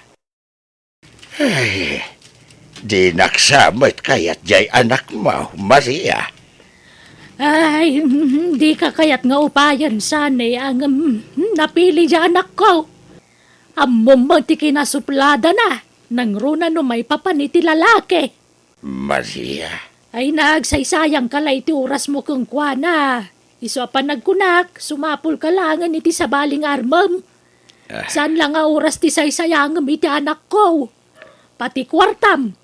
Ay, di naksamit kaya't jay anak mo, Maria. Ay, di ka kayat nga upayan sanay ang napili dya anak ko. Amom mo ti kinasuplada na. Nang runa no may papaniti lalaki. Maria. Ay nagsaysayang kalay ti oras mo kung kwa na. Iso pa nagkunak, sumapul ka langan iti sabaling armam. Saan lang nga oras ti saysayangam iti anak ko? Pati kwartam.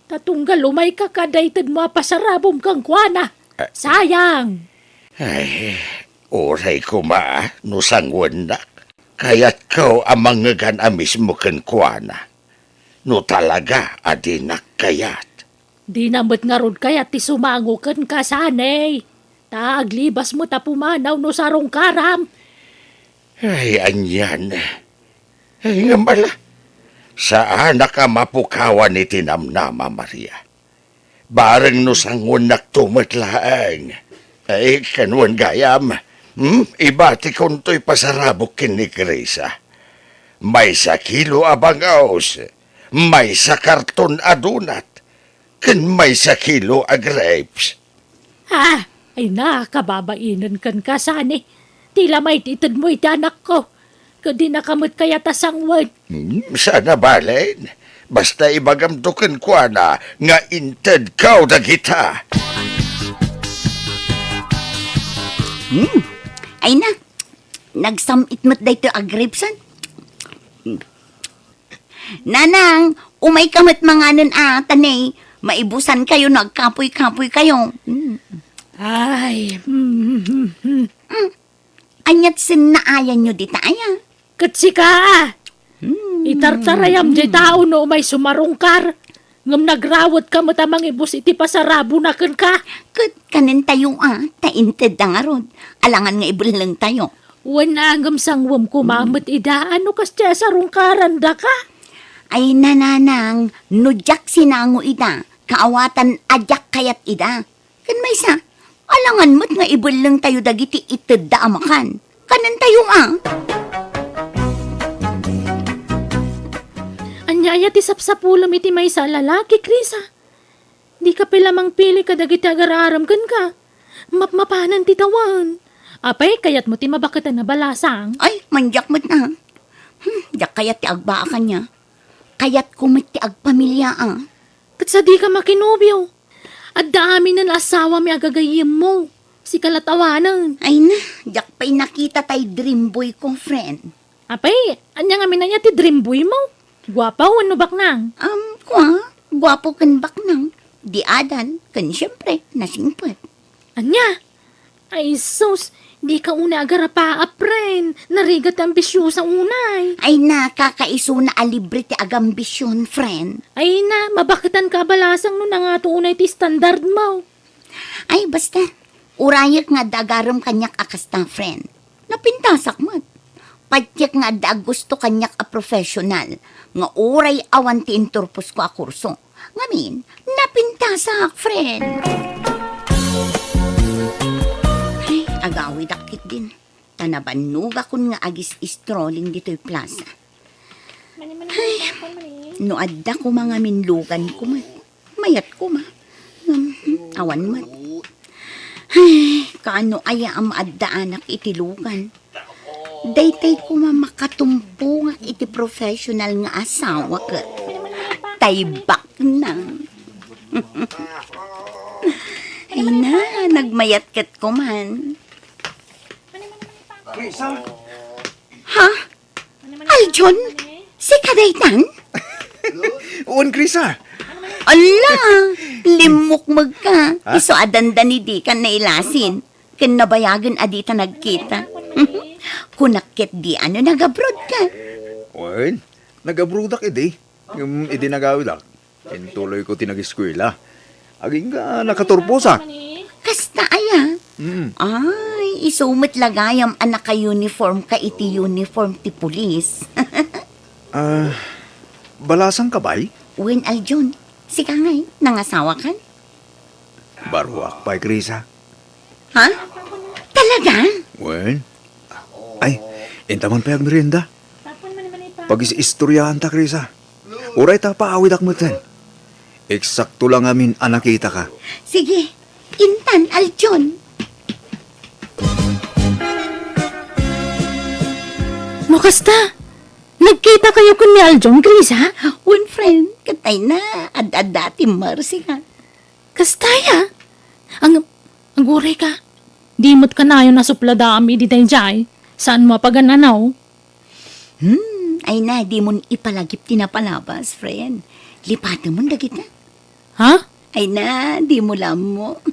Tatunggal umay ka kadaytad mo pasarabom kang kwa na. Sayang. Ay, oray ko no sangwan na. Kaya't ko amang ngagan amis mo kan kuana. No talaga, adinak kayat. Di namot nga rod kayat ti sumango kan kasanay. Taaglibas mo ta pumanaw no sarong karam. Ay, anyan. Ay, nga mala. Saan ka mapukawan ni tinamnama, Maria? Barang no sangon naktumatlaang. Ay, kanuan gayam. Ibati kon to'y pasarabok kin ni Krisa. May sa kilo abang aos, may sa karton adunat, kin may sa kilo a grapes. Ha? Ay na, kababainan kan kasani. Tila may titid mo iti anak ko. Kadi nakamot kaya tasangwan. Sana balen, basta ibagamdukin ko na nga inted kaw dagita. Ay na, nagsamit mo't dayto agripsan. Nanang, umay kamat mga nun tanay. Maibusan kayo, nagkapoy-kapoy kayo. Ay, Anyat sinaayan nyo di tayo. katsi ka. Itartarayam di tao no may sumarungkar. Ngam nagrawat ka matamang ibus iti pasarabo na kan ka. Kat kanin tayo tainted ang arod. Alangan nga ibulang tayo. Wanangam sangwam kumamit ida, ano kas tiya sa rungkaran da ka? Ay nananang, nudyak sinango ida. Kaawatan adyak kayat ida. Kan may sa, alangan mo't nga ibulang tayo dagiti ited da amakan. Kanin tayo Anyaya ti sapsapulam iti may sa lalaki, Krisa. Di ka pilamang pili ka dagiti agararam kan ka. Mapmapanan ti tawan. Apay, kayat mo ti mabakatan na balasang. Ay, manjak mo't na. Jak kayat ti agbaa ka niya. Kayat kumit ti agpamilya Kat sa di ka makinubyo. At dami ng asawa mi agagayim mo. Si kalatawanan. Ay na, jak pa'y nakita tay dream boy ko, friend. Apay, anya nga minanya ti dream boy mo. Gwapa o ano baknang? Gwapo kan baknang. Di adan, kan siyempre, nasingpet. Anya? Ay sus, di ka una agarapa apren. Narigat ambisyo sa unay. Ay na, kakaiso na alibre ti agambisyon, friend. Ay na, mabakatan ka balasang no na nga to unay ti standard mo. Ay, basta, urayak nga dagaram kanyak akasta, friend. Napintasak mat. Patyak nga da gusto kanyak a professional. Nga uray awan ti inturpos ko a kurso. Ngamin, napintasak, friend. Ay, agawid akit din. Tanabanuga kun nga agis strolling dito'y plaza. Ay, no adda ko mga minlugan ko mat. Mayat ko ma. Awan mat. Ay, kaano aya ang maadda anak itilugan. Daytay ko makatumpo nga iti professional nga asawa ka. Taybak na. Ay na, nagmayat kat ko man. Ha? Aljon? Si Kadaytan? Uwan, Krisa. Ala, limukmag ka. Iso adandan ni di ka nailasin. Kan nabayagan adita nagkita. Kunakit di ano nag-abroad ka. Well, nag-abroad ak edi. Yung edi nagawid ak. Tuloy ko tinag-eskwela. Aging ka nakaturposak. Kasta aya. Mm. Ay, isumit lagayam anak ka uniform ka iti uniform ti pulis. Balasang kabay? Wen Aljon, si kangay, nangasawa kan? Baruak pa, Krisa. Ha? Talaga? Well, ay, intaman pa yung merienda. Pag istoryahan ta, Krisa. Uray ta paawid ak mo ten. Eksakto lang amin anakita ka. Sige, intan Aljon. No kasta, nagkita kayo kun ni Aljon, Krisa? One friend, katay na, ad-adati Marcy ka. Kastaya? Ang uray ka. Di mo't ka na yun nasupladami di tayo jay. Saan mo pagananaw? Ay na, di mo ipalagip tinapalabas, friend. Lipatan mo dagit na. Ha? Ay na, di mo lam mo.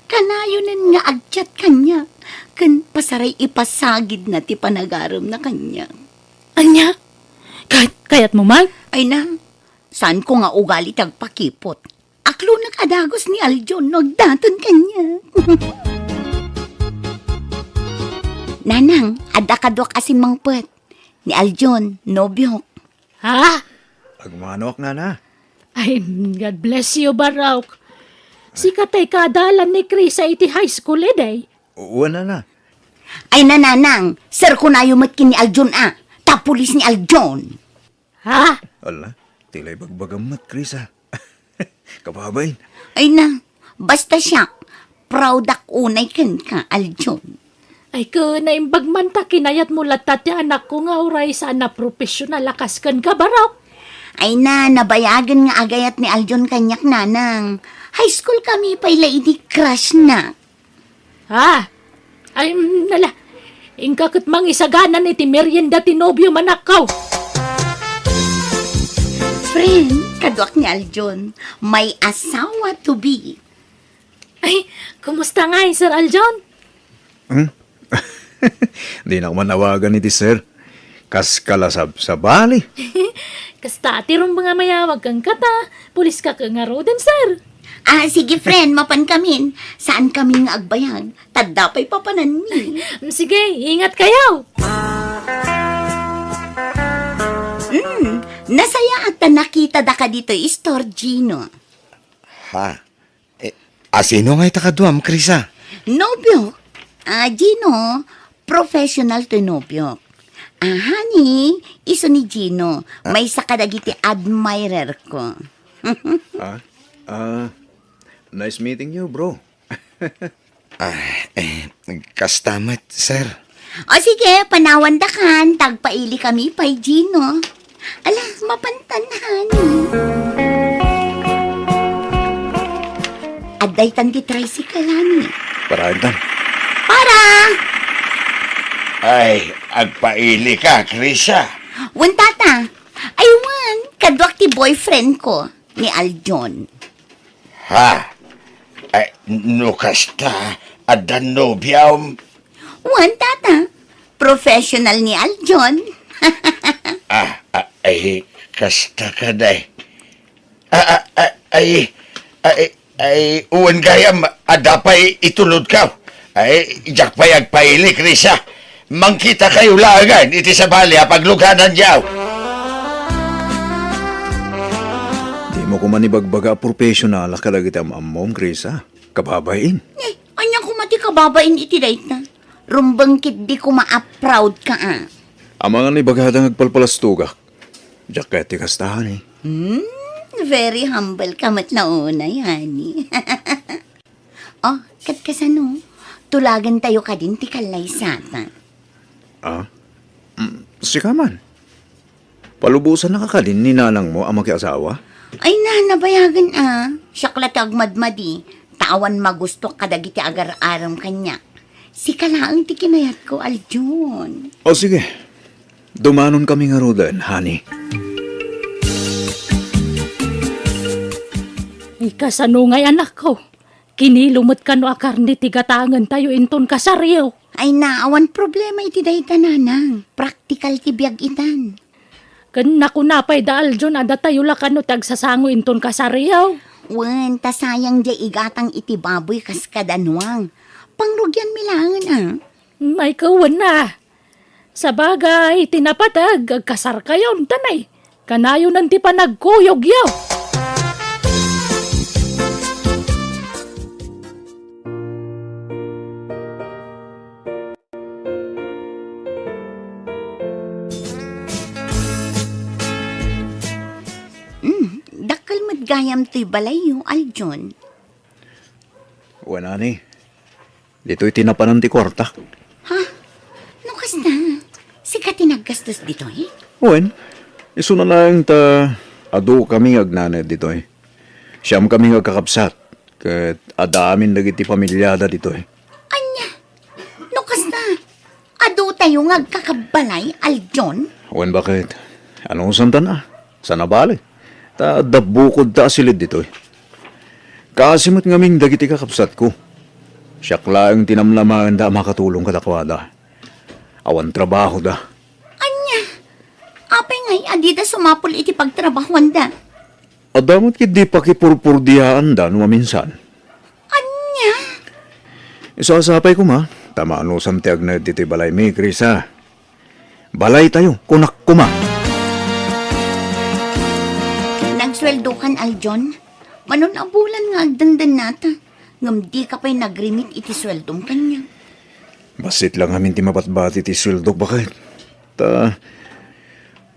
Kanayonan nga agchat kanya. Kan pasaray ipasagid na ti panagaram na kanya. Anya? Kayat mo mag? Ay na, saan ko nga ugali tagpakipot? Aklo nakadagos ni Aljon, nagdaton kanya. Nanang, ada kadwak asin mangpet. Ni Aljon, nobyok. Ha? Agmanok nga na. Ay, God bless you, Barak. Si katay kadalan ni Chris sa iti high school day. Uwan na. Ay nananang, sir ko na yumatkin ni Aljon tapulis ni Aljon. Ha? Ala, tilay bagbagamat, Krisa. Kababain. Ay na, basta siya, proud ak unay kan ka, Aljon. Ay ka na imbagman ta kinayat mo latat ya anak ko nga uray sa na professional lakas kan ka, Barak. Ay na, nabayagan nga agayat ni Aljon kanyak nanang. High school kami pa ila idi crush na. Ha? Ay, nala. Ingkakit mang isaganan iti merienda tinobyo manakaw. Wen, kadwak ni Aljon, may asawa to be. Ay, kumusta nga Sir Aljon? Di na ako manawagan ni ti sir. Kas kalasab sa bali. Kasta tirong mga mayawag kang kata, pulis ka kang aroden, sir. Sige friend, mapan kamin. Saan kami nga agbayag? Tadapay papanan mi. Sige, ingat kayo. Nasaya at nakita da ka dito, Gino. Ha? Sino nga itakaduam, Krisa? Nobyo. Gino, professional to nobyo. Honey, iso ni Gino. May sakadagiti admirer ko. Nice meeting you, bro. Kastamat, sir. O sige, panawan da kan. Tagpaili kami pa'y Gino. Ala, mapantanhan. Aday tan di tricycle, honey. Parahan. Para! Ay, agpaili ka, Krisa. Wan tata, aywan, kadwak ti boyfriend ko, ni Aljon. Ha? Ay, nukasta, adan nobyam. Wan tata, professional ni Aljon. Ay, kasta ka day. Uwan gayam, adapay itulod ka. Ay, jak pay agpaili, Krisa. Mangkita kayo lagan, iti sa bali, pagluganan diyaw. Di mo ko manibagbaga professional kadagiti amom, Krisa. Kababain. Anya ko mati kababain iti dayt na. Rumbangkit di ko ma-proud ka Ang mga nibagadang agpalpalastugak. Diyak kaya ti kastahan eh. Very humble ka mat nauna, yani. Katkasano, tulagan tayo ka din ti kalay sata. Sika man. Palubusan na kakadin ni nanang mo ang makiasawa? Ay nabayagan Siyakla tagmadmadi. Tawan magusto kadagiti agar-aram kanya. Si kalaang ti kinayat ko, Aljon. O sige. Dumanon kami nga rodan, honey. Ikasano ngay anak ko. Kinilumot ka no akarni tigatangan tayo inton kasaryo. Ay naawan problema iti dayta nanang. Praktikal ti biyag itan. Kan naku napay da Aljon ada tayo lakano tagsasango inton kasaryo. Wen, tasayang di igatang iti baboy kas kadanwang. Pangrugyan milangan May kawan na. Sa bagay, tinapatag, agkasar kayon, tanay. Kanayo nanti pa nagkuyog yaw. Dakal madgayam ti balayo, Aljon. Wala ni. Dito'y tinapanan ti kwarta. Nukas na. Sika tinaggastos dito Wen, iso na lang ta ado kami agnanay dito'y. Siyam kami agkakapsat. Kat adamin nagiti pamilyada dito'y. Anya, nukas na. Ado tayo ngagkakabalay, Aljon. Wen, bakit? Anong santa na? Sana bali? Ta dabukod ta asilid dito'y. Kasimot ngaming dagiti kakapsat ko. Siyak lang tinamlaman da makatulong katakwada. Awan trabaho da. Anya, apay ngay adida sumapol iti pagtrabahuan da. Adamot kit di pakipurpurdiyaan da no minsan. Anya, Isasapay ko ma, tamano samtiag na dito balay mi, Krisa. Balay tayo, kunak kuma. nagsweldo kan, Aljon. Manon abulan nga agdandan nata. Ngam di ka pa'y nagrimit iti sweldong kanya. Basit lang amin ti mapatbati ti swildok bakit. Ta,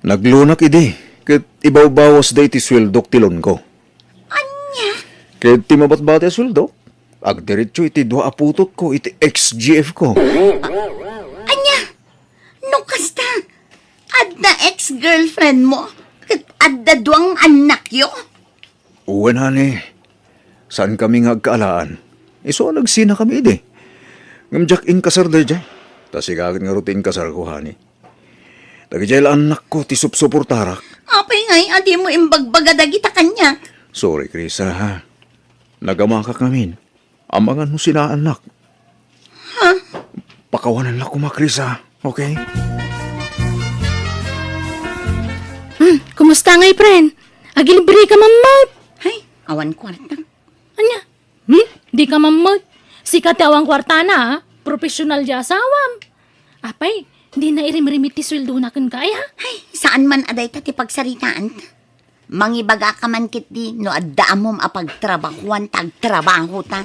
naglunak idi. Kat ibaw-bawas da iti swildok tilon ko. Anya? Kat ti mapatbati swildok. Agdiretso iti dua aputot ko, iti ex-GF ko. Anya? No kasta? Adda ex-girlfriend mo? Kat adda duang anak yo? Uwan, honey. Saan kami nga agkaalaan? Iso nagsina kami ide. Ngamjak in kasar da dyan. Tas ikakit nga rutin kasar ko, honey. Dagiti anak ko ti supsuportarak. Apay ngay, adi mo imbagbaga dagita kanya. Sorry, Krisa, ha? Nagamakak namin. Amangan mo sila anak. Ha? Pakawanan lang ko, Krisa. Okay? Kumusta ngay, friend? Agilibre ka mamot. Ay, awan kwarta. Anya? Di ka mamot. Sikat awang kwarta na, ha? Profesional di asawam. Apay, di na irim-rimit ti sweldo na kan kaya. Ay, saan man aday ta ti pagsaritaan ta? Mangibaga ka man kit di, no adda mom apagtrabahuan tagtrabaho ta.